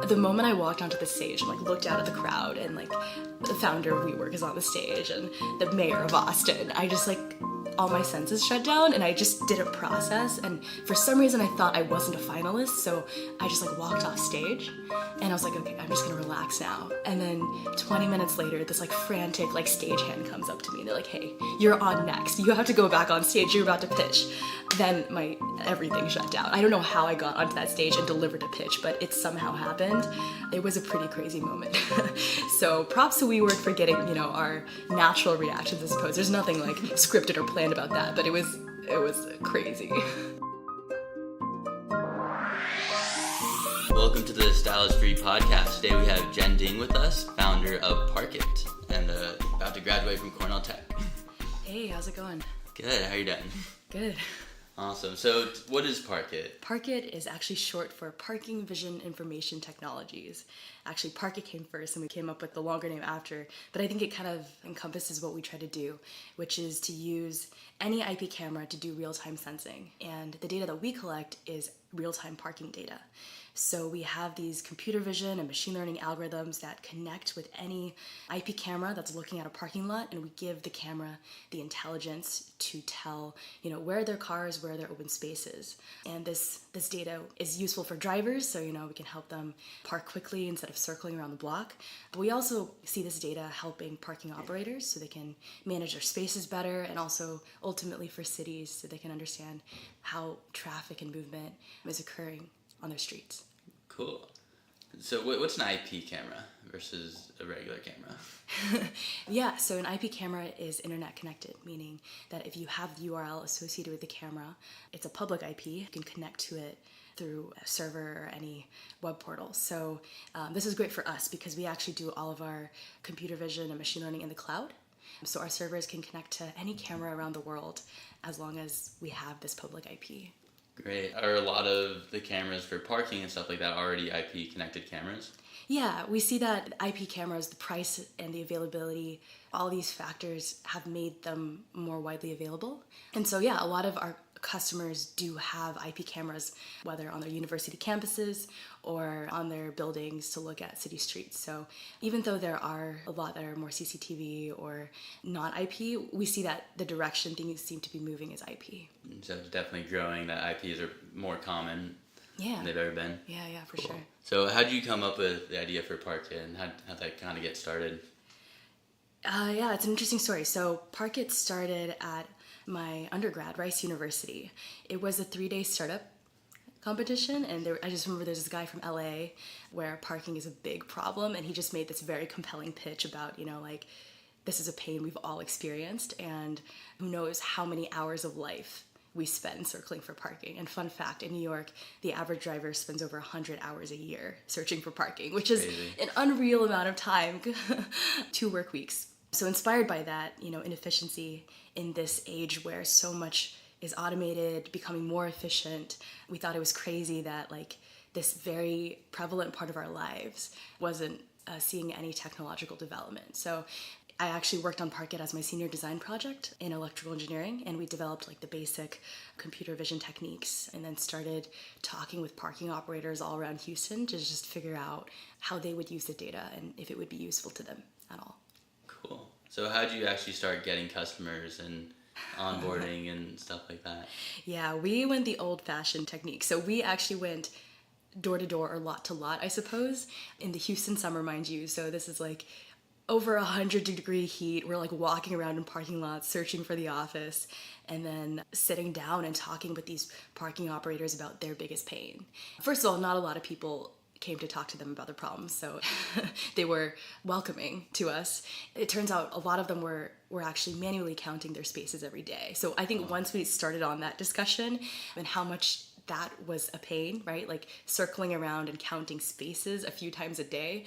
The moment I walked onto the stage and looked out at the crowd and the founder of WeWork is on the stage and the mayor of Austin, I just all my senses shut down and I just didn't process, and for some reason I thought I wasn't a finalist, so I just walked off stage and I was like, okay, I'm just gonna relax now. And then 20 minutes later, this frantic stagehand comes up to me and they're like, hey, you're on next, you have to go back on stage, you're about to pitch. Then my everything shut down. I don't know how I got onto that stage and delivered a pitch, but it somehow happened. It was a pretty crazy moment. So props to WeWork for getting, our natural reactions, I suppose. There's nothing scripted or planned about that, but it was crazy. Welcome to the Style is Free podcast. Today we have Jen Ding with us, founder of ParkIT, and about to graduate from Cornell Tech. Hey, how's it going? Good, how are you doing? Good. Awesome. So what is ParkIT? ParkIT is actually short for Parking Vision Information Technologies. Actually, ParkIT came first and we came up with the longer name after, but I think it kind of encompasses what we try to do, which is to use any IP camera to do real-time sensing. And the data that we collect is real-time parking data. So we have these computer vision and machine learning algorithms that connect with any IP camera that's looking at a parking lot, and we give the camera the intelligence to tell, where their cars, where their open spaces. And this data is useful for drivers, so we can help them park quickly instead of circling around the block. But we also see this data helping parking operators so they can manage their spaces better, and also ultimately for cities so they can understand how traffic and movement is occurring on their streets. Cool. So what's an IP camera versus a regular camera? Yeah, so an IP camera is internet connected, meaning that if you have the URL associated with the camera, it's a public IP, you can connect to it through a server or any web portal. So this is great for us because we actually do all of our computer vision and machine learning in the cloud. So our servers can connect to any camera around the world as long as we have this public IP. Great. Are a lot of the cameras for parking and stuff like that already IP connected cameras? Yeah, we see that IP cameras, the price and the availability, all these factors have made them more widely available. And so, yeah, a lot of our customers do have IP cameras, whether on their university campuses or on their buildings to look at city streets. So even though there are a lot that are more CCTV or not IP, we see that the direction things seem to be moving is IP. So it's definitely growing that IPs are more common than they've ever been. Yeah, for sure. So how did you come up with the idea for ParkIT and how'd that kind of get started? Yeah, it's an interesting story. So ParkIT started at my undergrad, Rice University. It was a 3-day startup competition, and I just remember there's this guy from LA where parking is a big problem, and he just made this very compelling pitch about, this is a pain we've all experienced, and who knows how many hours of life we spend circling for parking. And fun fact, in New York, the average driver spends over 100 hours a year searching for parking, which is an unreal amount of time, 2 work weeks. So inspired by that, inefficiency in this age where so much is automated, becoming more efficient, we thought it was crazy that this very prevalent part of our lives wasn't seeing any technological development. So I actually worked on ParkIT as my senior design project in electrical engineering, and we developed the basic computer vision techniques and then started talking with parking operators all around Houston to just figure out how they would use the data and if it would be useful to them at all. Cool. So how did you actually start getting customers and onboarding and stuff like that? Yeah, we went the old-fashioned technique. So we actually went door to door or lot to lot, I suppose, in the Houston summer, mind you. So this is over 100-degree heat. We're walking around in parking lots, searching for the office, and then sitting down and talking with these parking operators about their biggest pain. First of all, not a lot of people came to talk to them about their problems, so they were welcoming to us. It turns out a lot of them were actually manually counting their spaces every day. So I think once we started on that discussion and how much that was a pain, right? Circling around and counting spaces a few times a day,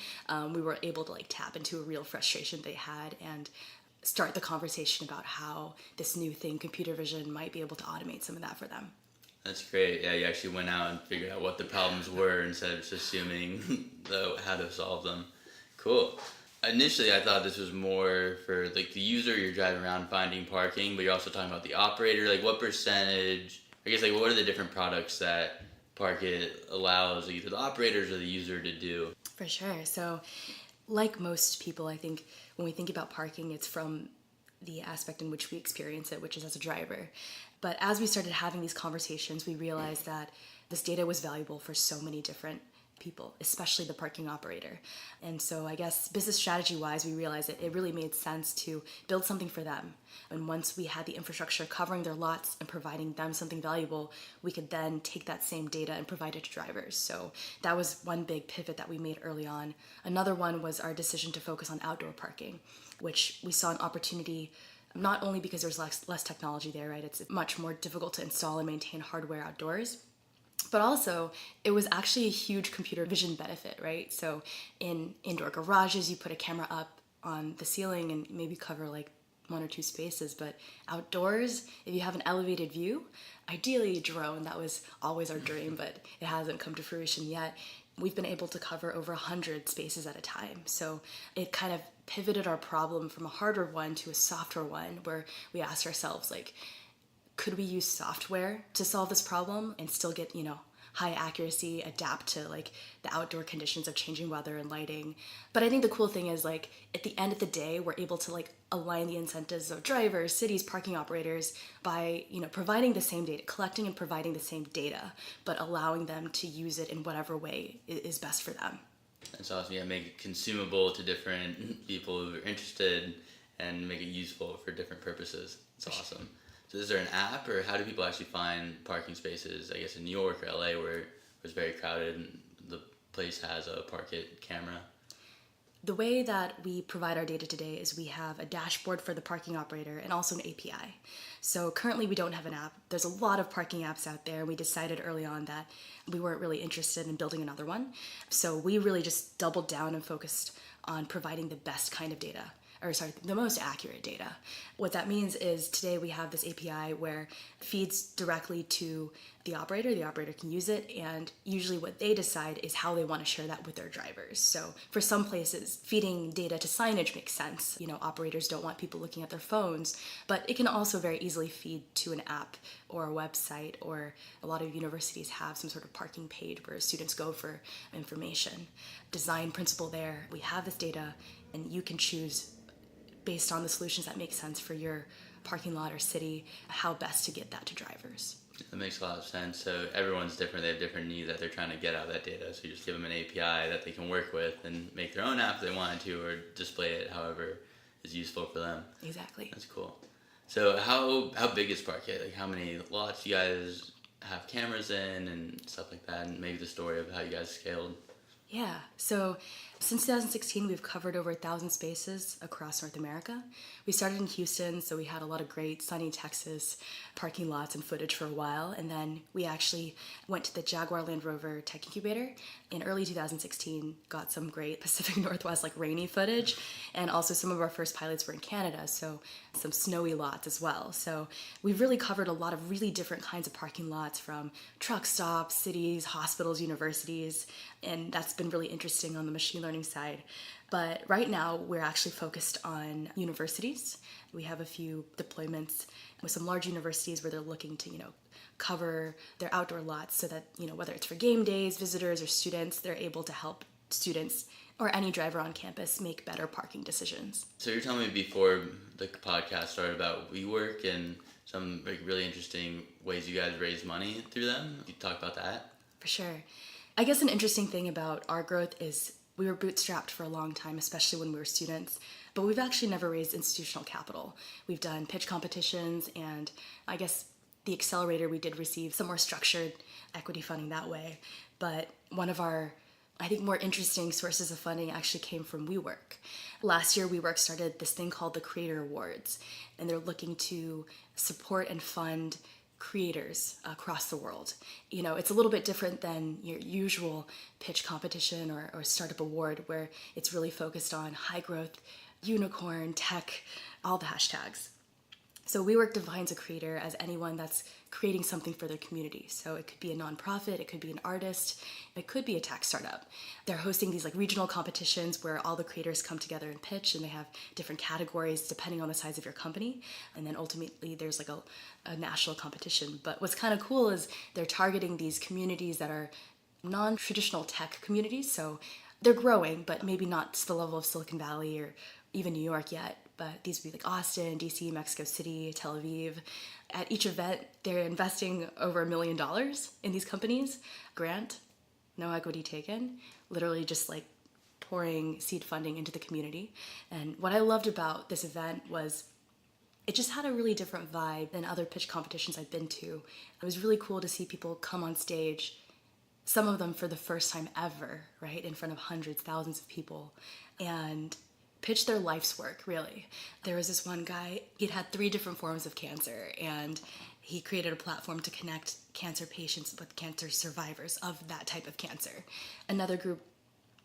we were able to tap into a real frustration they had and start the conversation about how this new thing, computer vision, might be able to automate some of that for them. That's great. Yeah, you actually went out and figured out what the problems were instead of just assuming how to solve them. Cool. Initially, I thought this was more for the user. You're driving around finding parking, but you're also talking about the operator. What percentage? I guess what are the different products that ParkIT allows either the operators or the user to do? For sure. So, like most people, I think when we think about parking, it's from the aspect in which we experience it, which is as a driver. But as we started having these conversations, we realized that this data was valuable for so many different people, especially the parking operator. And so I guess business strategy wise, we realized that it really made sense to build something for them. And once we had the infrastructure covering their lots and providing them something valuable, we could then take that same data and provide it to drivers. So that was one big pivot that we made early on. Another one was our decision to focus on outdoor parking, which we saw an opportunity not only because there's less technology there, right? It's much more difficult to install and maintain hardware outdoors, but also it was actually a huge computer vision benefit, right? So in indoor garages, you put a camera up on the ceiling and maybe cover like 1 or 2 spaces, but outdoors, if you have an elevated view, ideally a drone, that was always our dream, but it hasn't come to fruition yet. We've been able to cover over 100 spaces at a time. So it kind of pivoted our problem from a hardware one to a software one, where we asked ourselves, like, could we use software to solve this problem and still get, high accuracy, adapt to like the outdoor conditions of changing weather and lighting? But I think the cool thing is, like, at the end of the day, we're able to like align the incentives of drivers, cities, parking operators by, providing the same data, collecting and providing the same data, but allowing them to use it in whatever way is best for them. That's awesome. Yeah, make it consumable to different people who are interested and make it useful for different purposes. It's awesome. So is there an app, or how do people actually find parking spaces, I guess in New York or LA, where it's very crowded and the place has a ParkIT camera? The way that we provide our data today is we have a dashboard for the parking operator and also an API. So currently we don't have an app. There's a lot of parking apps out there. We decided early on that we weren't really interested in building another one. So we really just doubled down and focused on providing the best kind of data, the most accurate data. What that means is today we have this API where it feeds directly to the operator can use it, and usually what they decide is how they want to share that with their drivers. So for some places, feeding data to signage makes sense. Operators don't want people looking at their phones, but it can also very easily feed to an app or a website, or a lot of universities have some sort of parking page where students go for information. Design principle there, we have this data and you can choose based on the solutions that make sense for your parking lot or city, how best to get that to drivers. That makes a lot of sense. So everyone's different. They have different needs that they're trying to get out of that data. So you just give them an API that they can work with and make their own app if they wanted to, or display it however is useful for them. Exactly. That's cool. So how big is ParkIT? Like, how many lots you guys have cameras in and stuff like that, and maybe the story of how you guys scaled? Yeah, so since 2016, we've covered over 1,000 spaces across North America. We started in Houston, so we had a lot of great sunny Texas parking lots and footage for a while. And then we actually went to the Jaguar Land Rover Tech Incubator in early 2016, got some great Pacific Northwest like rainy footage. And also some of our first pilots were in Canada, so some snowy lots as well. So we've really covered a lot of really different kinds of parking lots, from truck stops, cities, hospitals, universities. And that's been really interesting on the machine learning side. But right now we're actually focused on universities. We have a few deployments with some large universities where they're looking to, cover their outdoor lots so that, whether it's for game days, visitors, or students, they're able to help students or any driver on campus make better parking decisions. So you're telling me before the podcast started about WeWork and some really interesting ways you guys raise money through them. Can you talk about that? For sure. I guess an interesting thing about our growth is we were bootstrapped for a long time, especially when we were students, but we've actually never raised institutional capital. We've done pitch competitions, and I guess the accelerator, we did receive some more structured equity funding that way. But one of our, I think, more interesting sources of funding actually came from WeWork. Last year, WeWork started this thing called the Creator Awards, and they're looking to support and fund creators across the world. It's a little bit different than your usual pitch competition or startup award, where it's really focused on high growth, unicorn, tech, all the hashtags. So WeWork defines a creator as anyone that's creating something for their community. So it could be a nonprofit, it could be an artist, it could be a tech startup. They're hosting these like regional competitions where all the creators come together and pitch, and they have different categories depending on the size of your company. And then ultimately there's like a national competition. But what's kind of cool is they're targeting these communities that are non-traditional tech communities. So they're growing, but maybe not to the level of Silicon Valley or even New York yet. But these would be like Austin, DC, Mexico City, Tel Aviv. At each event, they're investing over $1 million in these companies. Grant, no equity taken, literally just like pouring seed funding into the community. And what I loved about this event was it just had a really different vibe than other pitch competitions I've been to. It was really cool to see people come on stage, some of them for the first time ever, right, in front of hundreds, thousands of people, and pitch their life's work, really. There was this one guy, he'd had 3 different forms of cancer, and he created a platform to connect cancer patients with cancer survivors of that type of cancer. Another group,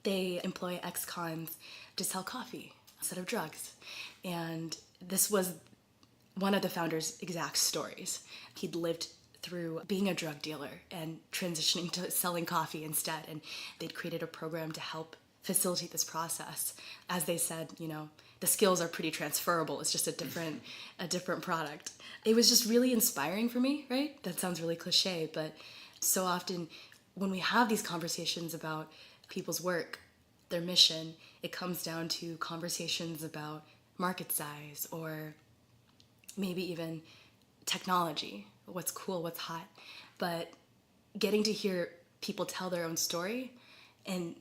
they employ ex-cons to sell coffee instead of drugs. And this was one of the founders' exact stories. He'd lived through being a drug dealer and transitioning to selling coffee instead, and they'd created a program to help facilitate this process. As they said, you know, the skills are pretty transferable. It's just a different product. It was just really inspiring for me, right? That sounds really cliche, but so often when we have these conversations about people's work, their mission, it comes down to conversations about market size or maybe even technology, what's cool, what's hot. But getting to hear people tell their own story and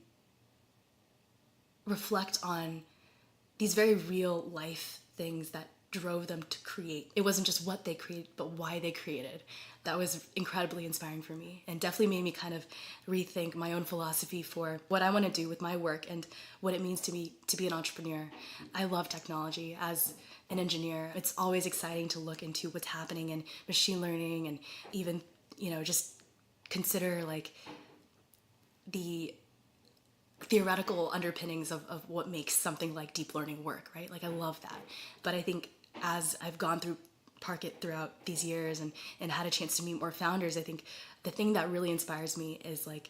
reflect on these very real life things that drove them to create. It wasn't just what they created, but why they created. That was incredibly inspiring for me and definitely made me kind of rethink my own philosophy for what I want to do with my work and what it means to me to be an entrepreneur. I love technology. As an engineer, it's always exciting to look into what's happening in machine learning and even, you know, just consider like the theoretical underpinnings of what makes something like deep learning work, right? Like I love that. But I think as I've gone through ParkIT throughout these years and had a chance to meet more founders, I think the thing that really inspires me is like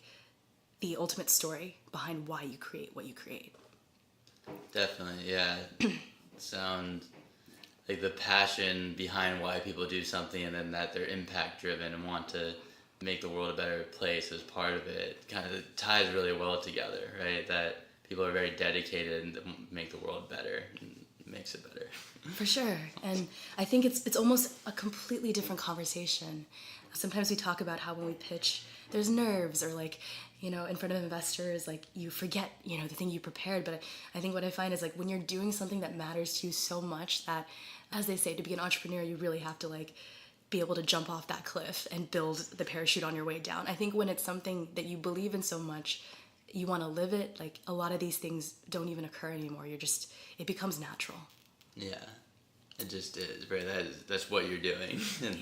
the ultimate story behind why you create what you create. Definitely, yeah. Sound like the passion behind why people do something, and then that they're impact driven and want to make the world a better place as part of it kind of ties really well together, right? That people are very dedicated and make the world better and makes it better. For sure. And I think it's almost a completely different conversation. Sometimes we talk about how when we pitch, there's nerves or like, you know, in front of investors, like you forget, you know, the thing you prepared. But I think what I find is like when you're doing something that matters to you so much that, as they say, to be an entrepreneur, you really have to like be able to jump off that cliff and build the parachute on your way down. I think when it's something that you believe in so much, you want to live it, like a lot of these things don't even occur anymore. It becomes natural. Yeah, it just is. Right, that's what you're doing, and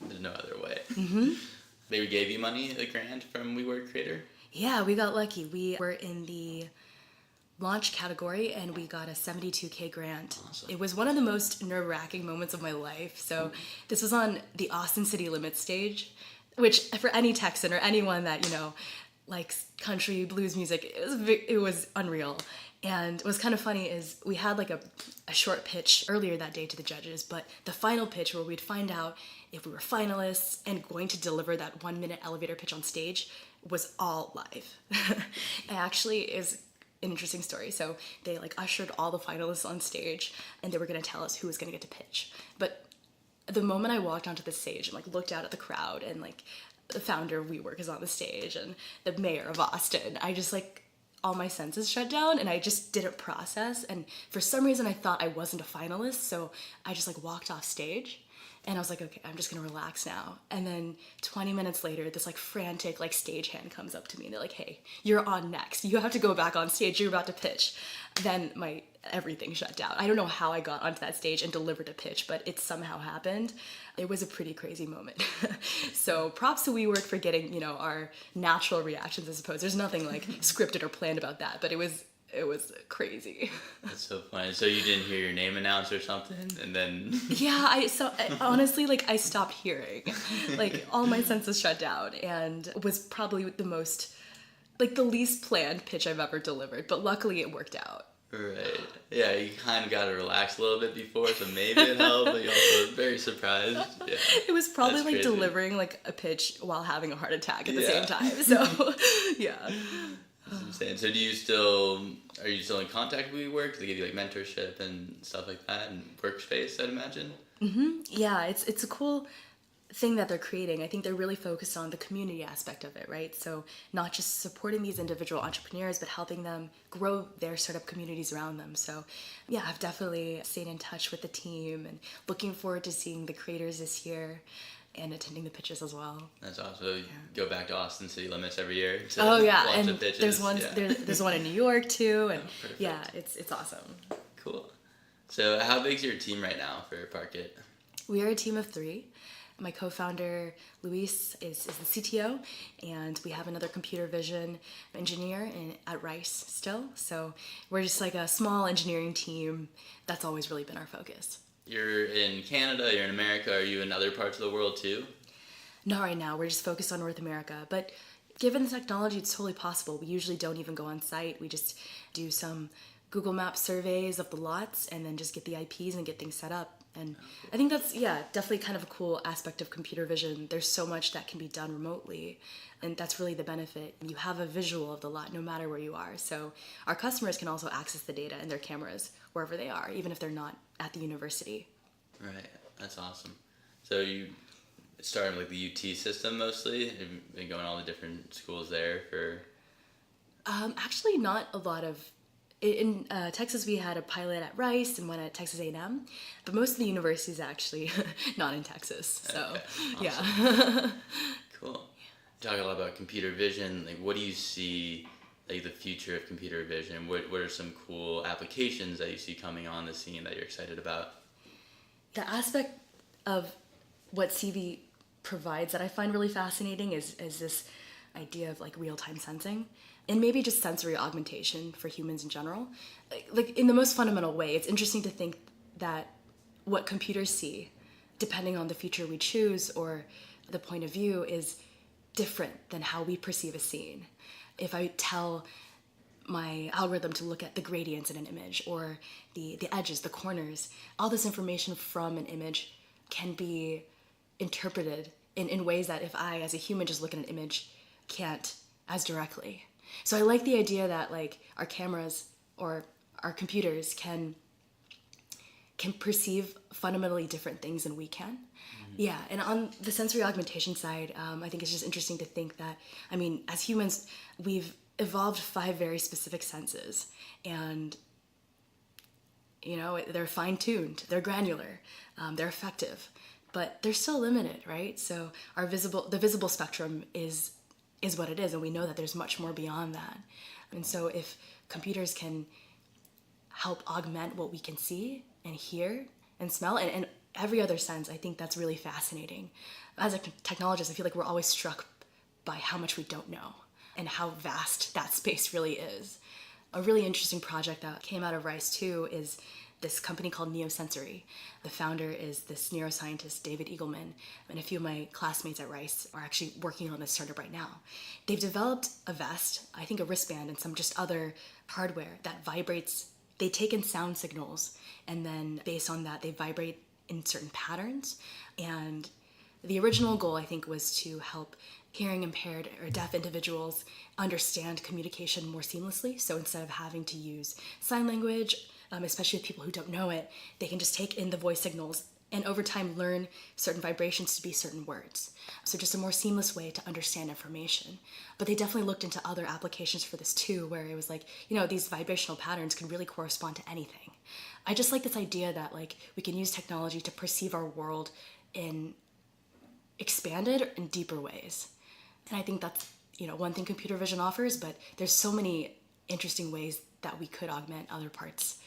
there's no other way. Mm-hmm. They gave you money, a grant from WeWork Creator? Yeah, we got lucky. We were in the launch category and we got a $72K grant. Awesome. It was one of the most nerve-wracking moments of my life. So this was on the Austin City Limits stage, which for any Texan or anyone that, you know, likes country blues music, it was unreal. And what's kind of funny is we had like a short pitch earlier that day to the judges, but the final pitch where we'd find out if we were finalists and going to deliver that 1-minute elevator pitch on stage was all live. It actually is an interesting story. So they like ushered all the finalists on stage and they were going to tell us who was going to get to pitch. But the moment I walked onto the stage and like looked out at the crowd and like the founder of WeWork is on the stage and the mayor of Austin, I just like all my senses shut down and I just didn't process. And for some reason I thought I wasn't a finalist. So I just like walked off stage and I was like, okay, I'm just gonna relax now. And then 20 minutes later, this like frantic like stagehand comes up to me and they're like, hey, you're on next. You have to go back on stage. You're about to pitch. Then my everything shut down. I don't know how I got onto that stage and delivered a pitch, but it somehow happened. It was a pretty crazy moment. So props to WeWork for getting, you know, our natural reactions, I suppose. There's nothing like scripted or planned about that, but it was It was crazy. That's so funny. So you didn't hear your name announced or something, and then Yeah, honestly, like, I stopped hearing. Like, all my senses shut down, and was probably the most, like, the least planned pitch I've ever delivered, but luckily it worked out. right, yeah, you kind of got to relax a little bit before, so maybe it helped. But you also was very surprised. Yeah, It was probably that's like crazy. delivering like a pitch while having a heart attack at the Yeah. same time. So, yeah. That's insane. So are you still in contact with WeWork? Do they give you like mentorship and stuff like that, and workspace? I'd imagine. Yeah, it's a cool thing that they're creating. I think they're really focused on the community aspect of it, right? So not just supporting these individual entrepreneurs, but helping them grow their startup communities around them. So yeah, I've definitely stayed in touch with the team and looking forward to seeing the creators this year and attending the pitches as well. That's awesome. So you go back to Austin City Limits every year. To Oh yeah, watch and the pitches. there's one Yeah. there's one in New York too, and perfect. yeah, it's awesome. Cool. So how big's your team right now for ParkIT? We are a team of 3. My co-founder Luis is the CTO, and we have another computer vision engineer at Rice still. So we're just like a small engineering team. That's always really been our focus. You're in Canada. You're in America. Are you in other parts of the world too? Not right now. We're just focused on North America, but given the technology, it's totally possible. We usually don't even go on site. We just do some Google Maps surveys of the lots and then just get the IPs and get things set up. And I think that's, yeah, definitely kind of a cool aspect of computer vision. There's so much that can be done remotely, and that's really the benefit. You have a visual of the lot no matter where you are. So our customers can also access the data in their cameras wherever they are, even if they're not at the university. Right. That's awesome. So you started with the UT system mostly. Have you been going to all the different schools there for? Actually, not a lot of. In Texas, we had a pilot at Rice and one at Texas A&M, but most of the universities actually not in Texas. So, Okay, awesome. yeah. Cool. You talk a lot about computer vision. Like, what do you see, like, the future of computer vision? What are some cool applications that you see coming on the scene that you're excited about? The aspect of what CV provides that I find really fascinating is this idea of like real-time sensing and maybe just sensory augmentation for humans in general. Like in the most fundamental way, it's interesting to think that what computers see, depending on the feature we choose or the point of view, is different than how we perceive a scene. If I tell my algorithm to look at the gradients in an image or the edges, the corners, all this information from an image can be interpreted in ways that if I, as a human, just look at an image, can't as directly. So I like the idea that like our cameras or our computers can perceive fundamentally different things than we can. Yeah, and on the sensory augmentation side, I think it's just interesting to think that, I mean, as humans, we've evolved 5 very specific senses, and you know, they're fine-tuned, they're granular, they're effective, but they're still limited, right? So the visible spectrum is what it is, and we know that there's much more beyond that. And so if computers can help augment what we can see and hear and smell and every other sense, I think that's really fascinating. As a technologist, I feel like we're always struck by how much we don't know and how vast that space really is. A really interesting project that came out of Rice too is this company called Neosensory. The founder is this neuroscientist, David Eagleman, and a few of my classmates at Rice are actually working on this startup right now. They've developed a vest, I think a wristband, and some just other hardware that vibrates. They take in sound signals, and then based on that, they vibrate in certain patterns. And the original goal, I think, was to help hearing impaired or deaf individuals understand communication more seamlessly. So instead of having to use sign language, especially with people who don't know it, they can just take in the voice signals and over time learn certain vibrations to be certain words. So just a more seamless way to understand information. But they definitely looked into other applications for this too, where it was like, you know, these vibrational patterns can really correspond to anything. I just like this idea that like we can use technology to perceive our world in expanded and deeper ways. And I think that's, you know, one thing computer vision offers, but there's so many interesting ways that we could augment other parts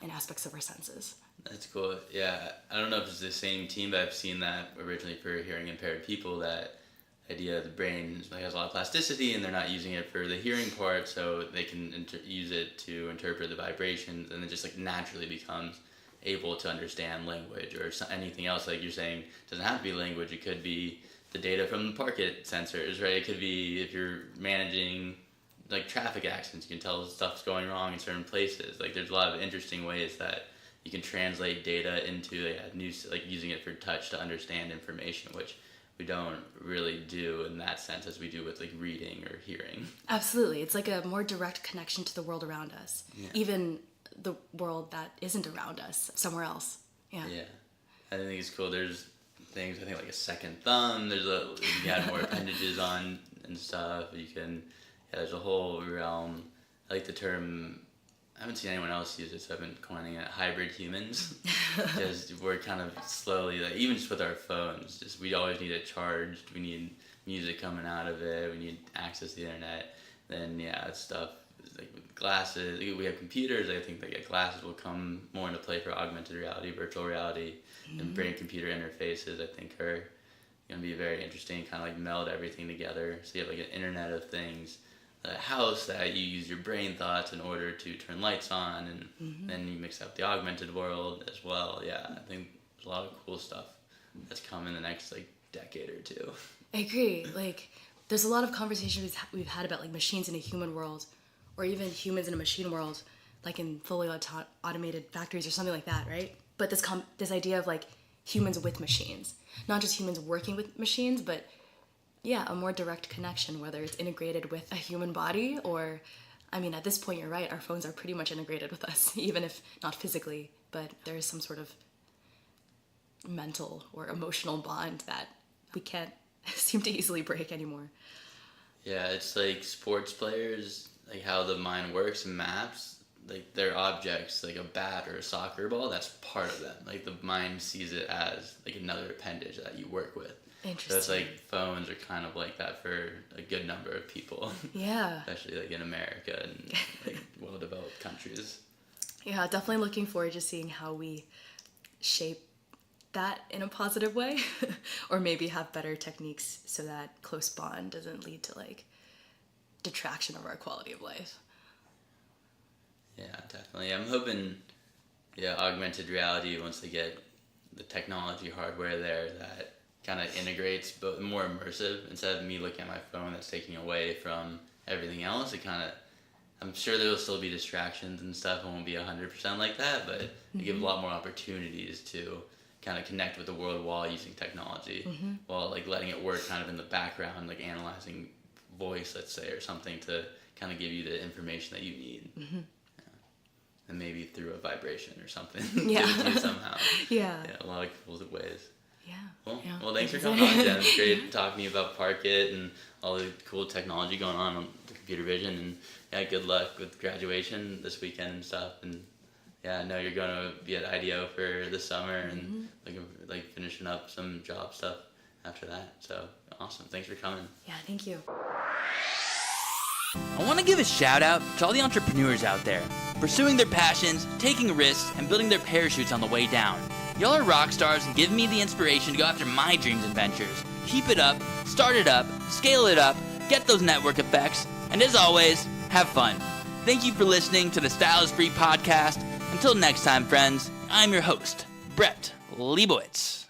and aspects of our senses. That's cool. Yeah, I don't know if it's the same team, but I've seen that originally for hearing impaired people that idea the brain has a lot of plasticity, and they're not using it for the hearing part, so they can use it to interpret the vibrations, and it just like naturally becomes able to understand language or anything else. Like you're saying, it doesn't have to be language. It could be the data from the ParkIT sensors, right? It could be if you're managing like traffic accidents, you can tell stuff's going wrong in certain places. Like there's a lot of interesting ways that you can translate data into like using it for touch to understand information, which we don't really do in that sense as we do with like reading or hearing. Absolutely. It's like a more direct connection to the world around us. Yeah. Even the world that isn't around us, somewhere else. Yeah. Yeah. I think it's cool. There's things, I think like a second thumb, you can add more appendages on and stuff. There's a whole realm. I like the term, I haven't seen anyone else use it, so I've been coining it hybrid humans. Because we're kind of slowly, like, even just with our phones, we always need it charged. We need music coming out of it. We need access to the internet. Then, it's stuff like with glasses. We have computers. I think like glasses will come more into play for augmented reality, virtual reality, and brain-computer interfaces, I think, are going to be very interesting, kind of like meld everything together. So you have like an Internet of Things, a house that you use your brain thoughts in order to turn lights on, and then you mix up the augmented world as well. Yeah, I think there's a lot of cool stuff that's come in the next like decade or two. I agree. Like, there's a lot of conversations we've had about like machines in a human world, or even humans in a machine world, like in fully automated factories or something like that, right? But this idea of like humans with machines, not just humans working with machines, but a more direct connection, whether it's integrated with a human body or, I mean, at this point, you're right, our phones are pretty much integrated with us, even if not physically, but there is some sort of mental or emotional bond that we can't seem to easily break anymore. Yeah, it's like sports players, like how the mind works in maps, like their objects, like a bat or a soccer ball, that's part of them. Like the mind sees it as like another appendage that you work with. Interesting. So it's like phones are kind of like that for a good number of people. Yeah. Especially like in America and like well-developed countries. Yeah, definitely looking forward to seeing how we shape that in a positive way, or maybe have better techniques so that close bond doesn't lead to like detraction of our quality of life. Yeah, definitely. I'm hoping, augmented reality, once they get the technology hardware there, that kind of integrates, but more immersive. Instead of me looking at my phone, that's taking away from everything else. I'm sure there will still be distractions and stuff. It won't be 100% like that, but it gives a lot more opportunities to kind of connect with the world while using technology, while like letting it work kind of in the background, like analyzing voice, let's say, or something to kind of give you the information that you need. And maybe through a vibration or something. Yeah. Give it to you somehow. Yeah, a lot of cool ways. Yeah. Well, thanks for coming on, Jen. It's great talking to you about ParkIT and all the cool technology going on the computer vision. And good luck with graduation this weekend and stuff. And I know you're going to be at IDEO for the summer and like finishing up some job stuff after that. So awesome. Thanks for coming. Yeah, thank you. I want to give a shout out to all the entrepreneurs out there, pursuing their passions, taking risks, and building their parachutes on the way down. Y'all are rock stars and give me the inspiration to go after my dreams and ventures. Keep it up, start it up, scale it up, get those network effects, and as always, have fun. Thank you for listening to the Style is Free podcast. Until next time, friends, I'm your host, Brett Leibowitz.